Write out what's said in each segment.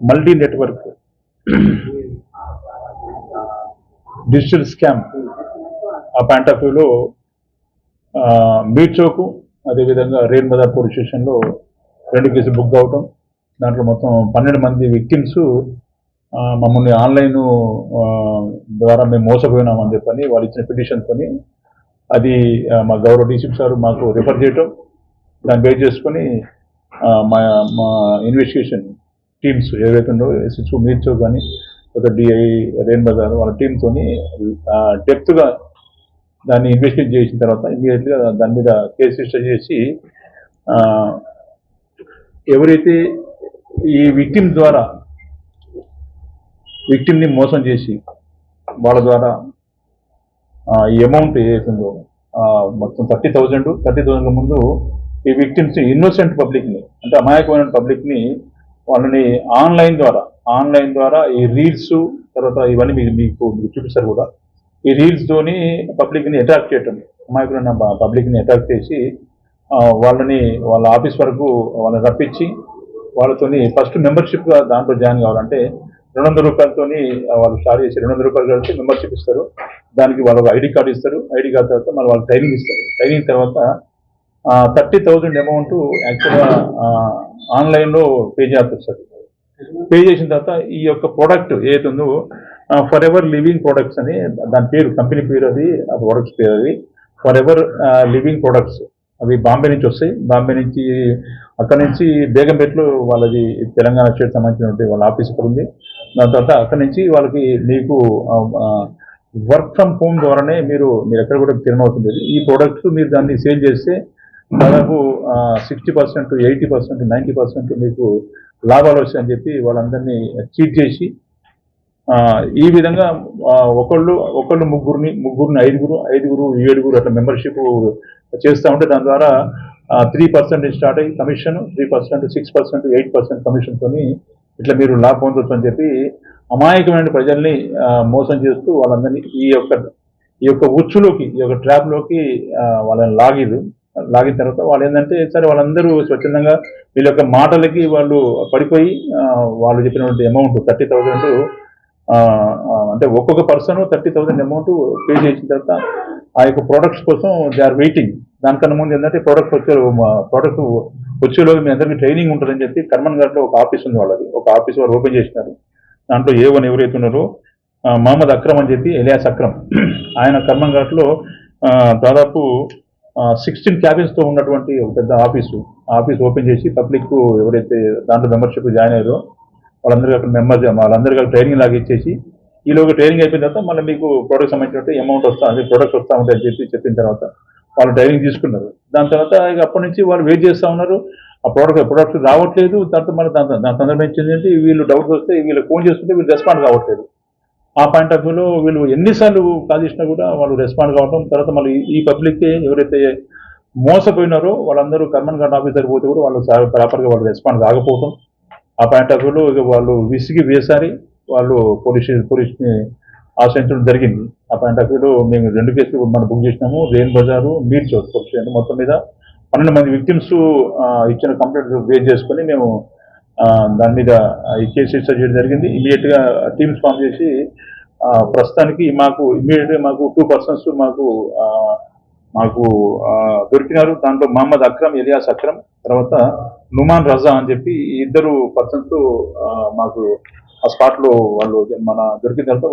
Multi network digital scam ఆ point of వ్యూలో beat Chowk అదేవిధంగా రేన్ బజార్ పోలీస్ స్టేషన్లో 2 కేసులు బుక్ అవటం, దాంట్లో మొత్తం 12 మంది విక్టిమ్స్ మమ్మల్ని ఆన్లైన్ ద్వారా మేము మోసపోయినామని చెప్పని వాళ్ళు ఇచ్చిన పిటిషన్తోని అది మా గౌరవ డీసీపీ సార్ మాకు రిఫర్ చేయటం, దాన్ని బేస్ చేసుకొని మా ఇన్వెస్టిగేషన్ టీమ్స్ ఏవైతే ఉందో ఎస్హెచ్ఓ మీర్చో కానీ లేదా డిఐ రేన్ బజార్ వాళ్ళ టీంతో డెప్త్గా దాన్ని ఇన్వెస్టిగేట్ చేసిన తర్వాత ఇమీడియట్గా దాని మీద కేసు రిజిస్టర్ చేసి ఎవరైతే ఈ విక్టిమ్ ద్వారా విక్టిమ్ని మోసం చేసి వాళ్ళ ద్వారా ఈ అమౌంట్ ఏదైతుందో మొత్తం 30,000 ముందు ఈ విక్టిమ్స్ ఇన్నోసెంట్ పబ్లిక్ని అంటే అమాయకమైన పబ్లిక్ని వాళ్ళని ఆన్లైన్ ద్వారా ఈ రీల్స్ తర్వాత ఇవన్నీ మీకు చూపిస్తారు కూడా, ఈ రీల్స్తోని పబ్లిక్ని అట్రాక్ట్ చేయటం, అమాయకులైన పబ్లిక్ని అట్రాక్ట్ చేసి వాళ్ళని వాళ్ళ ఆఫీస్ వరకు వాళ్ళని రప్పించి వాళ్ళతోని ఫస్ట్ మెంబర్షిప్గా దాంట్లో జాయిన్ కావాలంటే 200 రూపాయలతోని వాళ్ళు స్టార్ట్ చేసి 200 రూపాయలు కలిసి మెంబర్షిప్ ఇస్తారు. దానికి వాళ్ళకు ఐడి కార్డు ఇస్తారు. ఐడి కార్డు తర్వాత మళ్ళీ వాళ్ళు ట్రైనింగ్ ఇస్తారు. ట్రైనింగ్ తర్వాత 30,000 అమౌంట్ యాక్చువల్గా ఆన్లైన్లో పే చేయాల్సి వస్తుంది. పే చేసిన తర్వాత ఈ యొక్క ప్రోడక్ట్ ఏదైతే ఉందో ఫర్ ఎవర్ లివింగ్ ప్రొడక్ట్స్ అని దాని పేరు, కంపెనీ పేరు, అది ఆ ప్రొడక్ట్స్ పేరు అది ఫర్ ఎవర్ లివింగ్ ప్రొడక్ట్స్. అవి బాంబే నుంచి వస్తాయి. బాంబే నుంచి అక్కడ నుంచి బేగంపేటలో వాళ్ళది తెలంగాణ స్టేట్ సంబంధించినటువంటి వాళ్ళ ఆఫీస్ ఇక్కడ ఉంది. దాని తర్వాత అక్కడ నుంచి వాళ్ళకి మీకు వర్క్ ఫ్రమ్ హోమ్ ద్వారానే మీరు ఎక్కడ కూడా తినవసరం. ఈ ప్రోడక్ట్స్ మీరు దాన్ని సేల్ చేస్తే దాదాపు 60%, 80%, 90% మీకు లాభాలు వస్తాయని చెప్పి వాళ్ళందరినీ చీట్ చేసి ఈ విధంగా ఒకళ్ళు ముగ్గురిని 5గురు 7 అట్లా మెంబర్షిప్ చేస్తూ ఉంటే దాని ద్వారా 3% స్టార్ట్ అయ్యి కమిషన్ 3%, 6%, 8% కమిషన్తో ఇట్లా మీరు లాభ పొందొచ్చు అని చెప్పి అమాయకమైన ప్రజల్ని మోసం చేస్తూ వాళ్ళందరినీ ఈ యొక్క ఉచ్చులోకి, ఈ యొక్క ట్రాప్లోకి వాళ్ళని లాగిన తర్వాత వాళ్ళు ఏంటంటే సరే వాళ్ళందరూ స్వచ్ఛందంగా వీళ్ళ యొక్క మాటలకి వాళ్ళు పడిపోయి వాళ్ళు చెప్పినటువంటి అమౌంట్ 30,000 అంటే ఒక్కొక్క పర్సన్ 30,000 అమౌంట్ పే చేసిన తర్వాత ఆ యొక్క ప్రోడక్ట్స్ కోసం దే ఆర్ వెయిటింగ్. దానికన్నా ముందు ఏంటంటే ప్రోడక్ట్ వచ్చేలోకి మీ అందరికీ ట్రైనింగ్ ఉంటుందని చెప్పి కర్మన్ ఘాట్లో ఒక ఆఫీస్ ఉంది వాళ్ళది. ఒక ఆఫీస్ వాళ్ళు ఓపెన్ చేసినారు. దాంట్లో A1 ఎవరైతే ఉన్నారో మహమ్మద్ అక్రమ్ అని చెప్పి ఎలియాస్ అక్రమ్, ఆయన కర్మన్ ఘాట్లో దాదాపు 16 క్యాబిన్స్తో ఉన్నటువంటి ఒక పెద్ద ఆఫీస్ ఓపెన్ చేసి పబ్లిక్ ఎవరైతే దాంట్లో మెంబర్షిప్ జాయిన్ అయ్యారో వాళ్ళందరికీ అక్కడ వాళ్ళందరికీ ట్రైనింగ్ లాగా ఇచ్చేసి ఈలోగా ట్రైనింగ్ అయిపోయిన తర్వాత మళ్ళీ మీకు ప్రోడక్ట్ సంబంధించినట్టు అమౌంట్ ప్రొడక్ట్స్ వస్తూ ఉంటాయని చెప్పిన తర్వాత వాళ్ళు ట్రైనింగ్ తీసుకున్నారు. దాని తర్వాత ఇక అప్పటి నుంచి వాళ్ళు వెయిట్ చేస్తూ ఉన్నారు. ఆ ప్రోడక్ట్ రావట్లేదు. తర్వాత మళ్ళీ దాని సందర్భించింది ఏంటి, వీళ్ళు డౌట్స్ వస్తే వీళ్ళు ఫోన్ చేస్తుంటే వీళ్ళు రెస్పాండ్ కావట్లేదు. ఆ పాయింట్ ఆఫ్ వ్యూలో వీళ్ళు ఎన్నిసార్లు కాల్ చేసినా కూడా వాళ్ళు రెస్పాండ్ కావడం, తర్వాత మళ్ళీ ఈ పబ్లిక్ ఎవరైతే మోసపోయినారో వాళ్ళందరూ కర్మన్ ఘాట్ ఆఫీసర్ పోతే కూడా వాళ్ళు ప్రాపర్గా వాళ్ళు రెస్పాండ్ కాకపోవడం, ఆ పాయింట్ ఆఫ్ వ్యూలో వాళ్ళు విసిగి వేసారి వాళ్ళు పోలీస్ని ఆశ్రయించడం జరిగింది. ఆ పాయింట్ ఆఫ్ వ్యూలో మేము 2 కేసులు మనం బుక్ చేసినాము. రేన్ బజారు, మీర్ చౌక్ పోలీస్ స్టేషన్ మొత్తం మీద 12 మంది విక్టిమ్స్ ఇచ్చిన కంప్లైంట్ బేస్ చేసుకొని మేము దాని మీద ఈ కేసు రిజిస్టర్ చేయడం జరిగింది. ఇమీడియట్గా టీమ్స్ ఫామ్ చేసి ప్రస్తుతానికి ఇమీడియట్గా మాకు 2 పర్సన్స్ మాకు దొరికినారు. దాంట్లో మహమ్మద్ అక్రమ్, ఎలియాస్ అక్రమ్, తర్వాత నుమాన్ రజా అని చెప్పి ఈ 2 పర్సన్స్ మాకు ఆ స్పాట్లో వాళ్ళు మన దొరికిన తర్వాత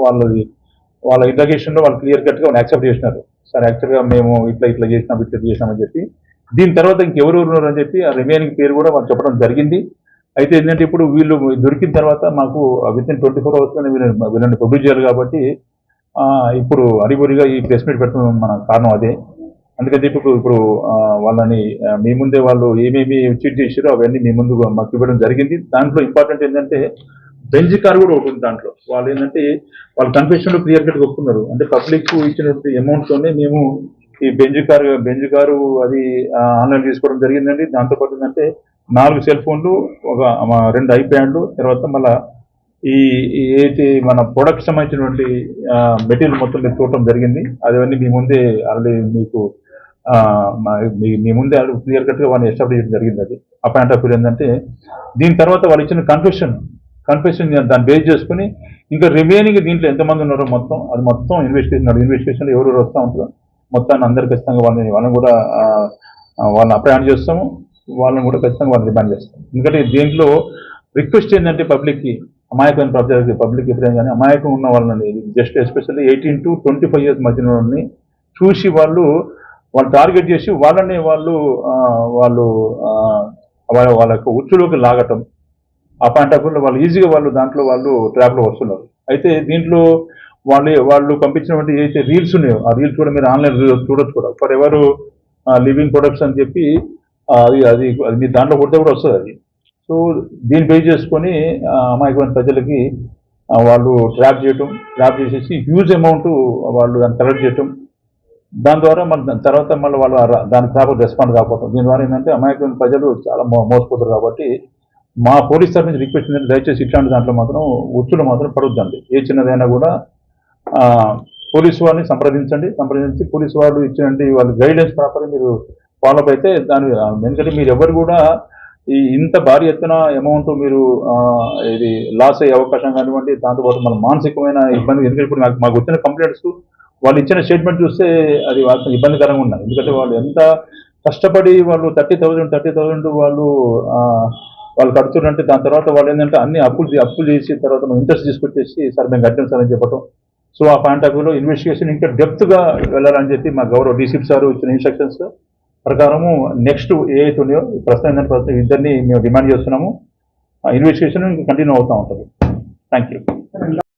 వాళ్ళ ఇంట్రాగేషన్లో వాళ్ళు క్లియర్ కట్గా వాళ్ళు యాక్సెప్ట్ చేసినారు. సార్ యాక్చువల్గా మేము ఇట్లా చేసినామని చెప్పి దీని తర్వాత ఇంకెవరెవరు ఉన్నారు అని చెప్పి ఆ రిమైనింగ్ పేరు కూడా వాళ్ళు చెప్పడం జరిగింది. అయితే ఏంటంటే ఇప్పుడు వీళ్ళు దొరికిన తర్వాత మాకు వితిన్ 24 అవర్స్లోనే వీళ్ళని పబ్లిష్ చేయాలి కాబట్టి ఇప్పుడు అడిగొరిగా ఈ ప్రెస్ మీట్ పెట్టడం మన కారణం అదే. అందుకని చెప్పి ఇప్పుడు వాళ్ళని మీ ముందే వాళ్ళు ఏమేమి చీట్ చేసారో అవన్నీ మీ ముందు మాకు ఇవ్వడం జరిగింది. దాంట్లో ఇంపార్టెంట్ ఏంటంటే బెంచ్ కార్ కూడా ఒకటి ఉంది. దాంట్లో వాళ్ళు ఏంటంటే వాళ్ళు కన్ఫెషన్లో క్లియర్ కట్గా ఒప్పుకున్నారు. అంటే పబ్లిక్ ఇచ్చినటువంటి అమౌంట్తోనే మేము ఈ బెంచ్ కారు అది ఆన్లైన్ తీసుకోవడం జరిగిందండి. దాంతోపాటు ఏంటంటే 4 సెల్ ఫోన్లు, ఒక 2 ఐప్యాడ్లు, తర్వాత మళ్ళీ ఏదైతే మన ప్రొడక్ట్ సంబంధించినటువంటి మెటీరియల్ మొత్తం మీరు చూడటం జరిగింది. అవన్నీ మీ ముందే ఆల్రెడీ మీకు మీ ముందే ఆల్రెడీ క్లియర్ కట్గా వాళ్ళని ఎస్టాబ్లిష్ చేయడం జరిగింది. అది ఆ పాయింట్ ఆఫ్ వ్యూ ఏంటంటే దీని తర్వాత వాళ్ళు ఇచ్చిన కన్ఫెషన్ కన్ఫెషన్ దాన్ని బేస్ చేసుకుని ఇంకా రిమైనింగ్ దీంట్లో ఎంతమంది ఉన్నారో మొత్తం అది మొత్తం ఇన్వెస్టిగేషన్ ఎవరు వస్తూ ఉంటారో మొత్తాన్ని అందరు ఖచ్చితంగా వాళ్ళని కూడా వాళ్ళని అప్రయాణం చేస్తాము, వాళ్ళని కూడా ఖచ్చితంగా వాళ్ళని డిమాండ్ చేస్తాం. ఎందుకంటే దీంట్లో రిక్వెస్ట్ ఏంటంటే పబ్లిక్కి, అమాయకమైన పబ్లిక్ ఎప్పుడైనా కానీ అమాయకం ఉన్న వాళ్ళని జస్ట్ ఎస్పెషల్లీ 18 to 25 years మధ్యన వాళ్ళని చూసి వాళ్ళు టార్గెట్ చేసి వాళ్ళని వాళ్ళ యొక్క ఉచ్చులోకి లాగటం, ఆ పాయింట్ ఆఫ్ వాళ్ళు ఈజీగా దాంట్లో ట్రాప్లో వస్తున్నారు. అయితే దీంట్లో వాళ్ళు పంపించినటువంటి ఏదైతే రీల్స్ ఉన్నాయో ఆ రీల్స్ కూడా మీరు ఆన్లైన్ చూడొచ్చు కూడా. ఫర్ ఎవరు లివింగ్ ప్రొడక్ట్స్ అని చెప్పి అది మీ దాంట్లో కొడితే కూడా వస్తుంది అది. సో దీన్ని బేస్ చేసుకొని అమాయకమైన ప్రజలకి వాళ్ళు ట్రాప్ చేసేసి హ్యూజ్ అమౌంట్ వాళ్ళు దాన్ని కలెక్ట్ చేయటం, దాని ద్వారా దాని తర్వాత మళ్ళీ వాళ్ళు దానికి ప్రాపర్ రెస్పాండ్ కాకపోవడం, దీని ద్వారా ఏంటంటే అమాయకమైన ప్రజలు చాలా మోసపోతారు. కాబట్టి మా పోలీస్ తరఫు నుంచి రిక్వెస్ట్ ఏంటంటే దయచేసి ఇట్లాంటి దాంట్లో మాత్రం ఉచ్చులు మాత్రం పడొద్దండి. ఏ చిన్నదైనా కూడా పోలీసు వారిని సంప్రదించి పోలీసు వాళ్ళు ఇచ్చినటువంటి వాళ్ళ గైడ్లైన్స్ ప్రాపర్గా మీరు ఫాలో అప్ అయితే ఎందుకంటే మీరు ఎవరు కూడా ఇంత భారీ ఎత్తున అమౌంట్ మీరు ఇది లాస్ అయ్యే అవకాశం కానివ్వండి, దాంతోపాటు మన మానసికమైన ఇబ్బంది. ఎందుకంటే ఇప్పుడు మాకు వచ్చిన కంప్లైంట్స్ వాళ్ళు ఇచ్చిన స్టేట్మెంట్ చూస్తే అది వాళ్ళకి ఇబ్బందికరంగా ఉన్నాయి. ఎందుకంటే వాళ్ళు ఎంత కష్టపడి వాళ్ళు 30,000 వాళ్ళు కడుతున్నారంటే దాని తర్వాత వాళ్ళు ఏంటంటే అన్ని అప్పులు చేసి తర్వాత ఇంట్రెస్ట్ తీసుకొచ్చేసి సార్ మేము కట్టాం సార్ అని చెప్పడం. సో ఆ పాయింట్ ఆఫ్ వ్యూలో ఇన్వెస్టిగేషన్ ఇంకా డెప్త్గా వెళ్ళాలని చెప్పి మా గౌరవ డీసీపీ సార్ ఇచ్చిన ఇన్స్ట్రక్షన్స్ ప్రకారము నెక్స్ట్ ఏదైతే ఉన్నాయో ప్రస్తుతం ఏంటంటే ఇద్దరిని మేము డిమాండ్ చేస్తున్నాము. ఇన్వెస్టిగేషన్ కంటిన్యూ అవుతూ ఉంటుంది. Thank you.